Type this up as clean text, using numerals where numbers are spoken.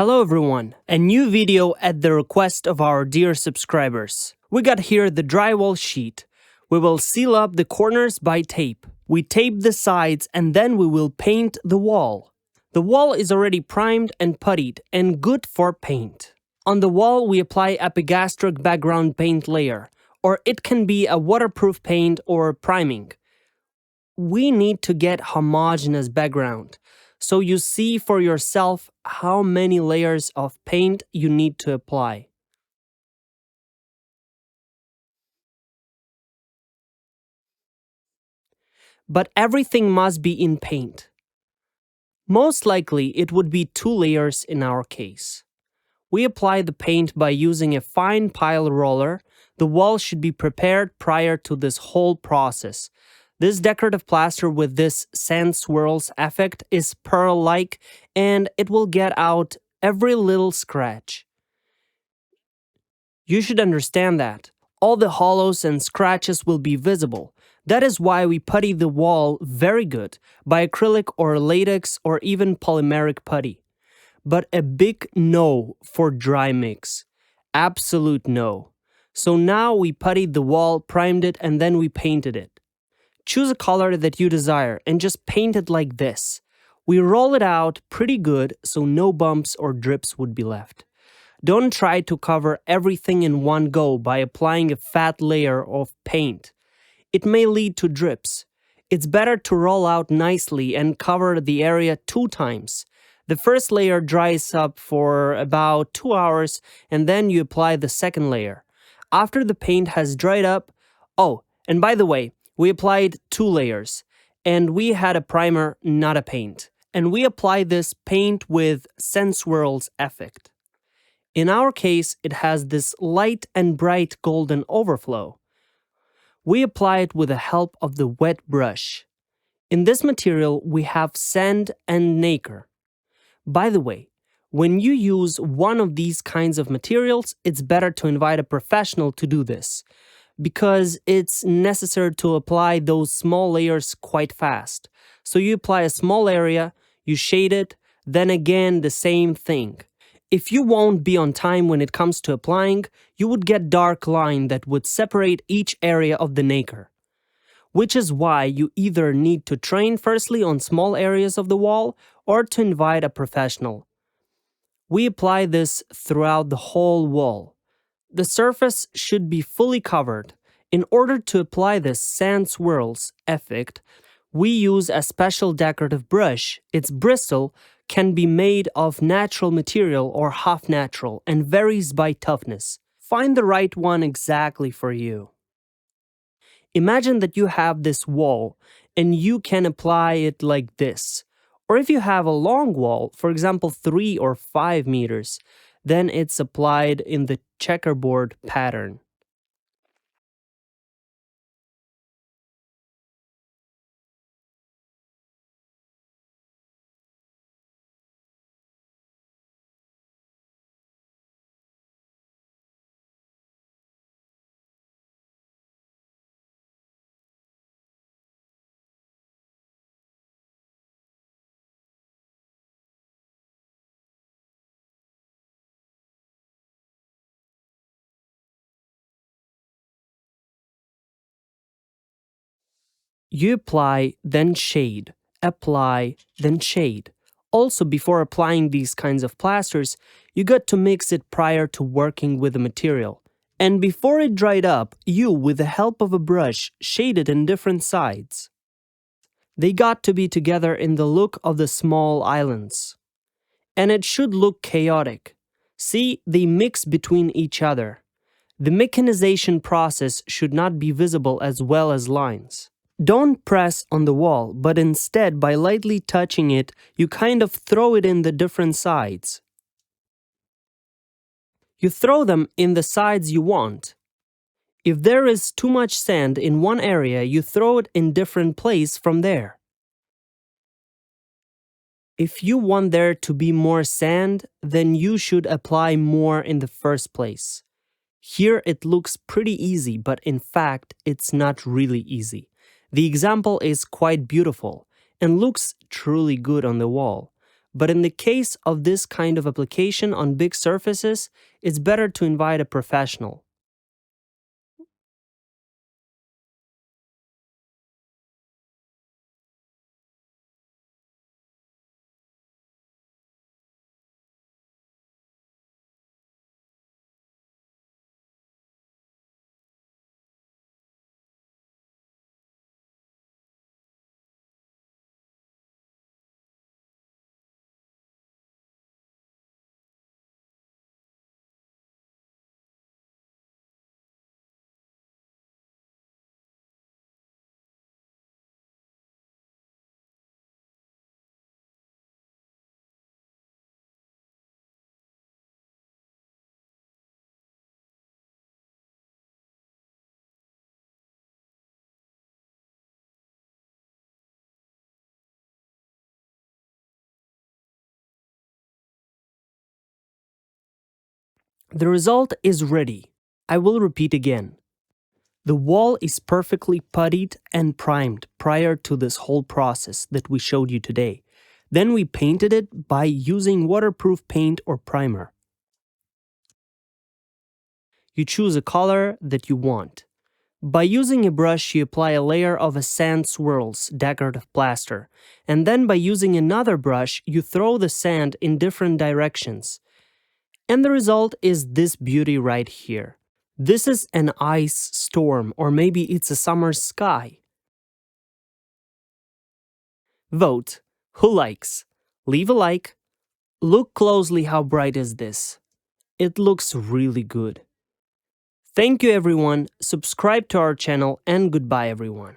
Hello everyone, a new video at the request of our dear subscribers. We got here the drywall sheet. We will seal up the corners by tape. We tape the sides and then we will paint the wall. The wall is already primed and puttied and good for paint. On the wall we apply epigastric background paint layer, or it can be a waterproof paint or priming. We need to get homogeneous background, so you see for yourself how many layers of paint you need to apply. But everything must be in paint. Most likely it would be 2 layers in our case. We apply the paint by using a fine pile roller. The wall should be prepared prior to this whole process. This decorative plaster with this sand swirls effect is pearl-like and it will get out every little scratch. You should understand that. All the hollows and scratches will be visible. That is why we putty the wall very good by acrylic or latex or even polymeric putty. But a big no for dry mix. Absolute no. So now we puttied the wall, primed it, and then we painted it. Choose a color that you desire and just paint it like this. We roll it out pretty good so no bumps or drips would be left. Don't try to cover everything in one go by applying a fat layer of paint. It may lead to drips. It's better to roll out nicely and cover the area 2 times. The first layer dries up for about 2 hours and then you apply the second layer. After the paint has dried up, and by the way, we applied 2 layers and we had a primer, not a paint. And we apply this paint with sand swirls effect. In our case, it has this light and bright golden overflow. We apply it with the help of the wet brush. In this material, we have sand and nacre. By the way, when you use one of these kinds of materials, it's better to invite a professional to do this, because it's necessary to apply those small layers quite fast. So you apply a small area, you shade it, then again the same thing. If you won't be on time when it comes to applying, you would get dark line that would separate each area of the nacre. Which is why you either need to train firstly on small areas of the wall or to invite a professional. We apply this throughout the whole wall. The surface should be fully covered. In order to apply this sand swirls effect, we use a special decorative brush. Its bristle can be made of natural material or half natural and varies by toughness. Find the right one exactly for you. Imagine that you have this wall and you can apply it like this. Or if you have a long wall, for example 3 or 5 meters, then it's applied in the checkerboard pattern. You apply, then shade. Apply, then shade. Also, before applying these kinds of plasters, you got to mix it prior to working with the material. And before it dried up, you, with the help of a brush, shaded in different sides. They got to be together in the look of the small islands. And it should look chaotic. See, they mix between each other. The mechanization process should not be visible as well as lines. Don't press on the wall, but instead, by lightly touching it, you kind of throw it in the different sides. You throw them in the sides you want. If there is too much sand in one area, you throw it in different place from there. If you want there to be more sand, then you should apply more in the first place. Here it looks pretty easy, but in fact, it's not really easy. The example is quite beautiful and looks truly good on the wall, But in the case of this kind of application on big surfaces, it's better to invite a professional. The result is ready. I will repeat again. The wall is perfectly puttied and primed prior to this whole process that we showed you today. Then we painted it by using waterproof paint or primer. You choose a color that you want. By using a brush, you apply a layer of a sand swirls decorative plaster, and then by using another brush, you throw the sand in different directions. And the result is this beauty right here. This is an ice storm, or maybe it's a summer sky. Vote. Who likes? Leave a like. Look closely how bright is this. It looks really good. Thank you everyone, subscribe to our channel, and goodbye everyone.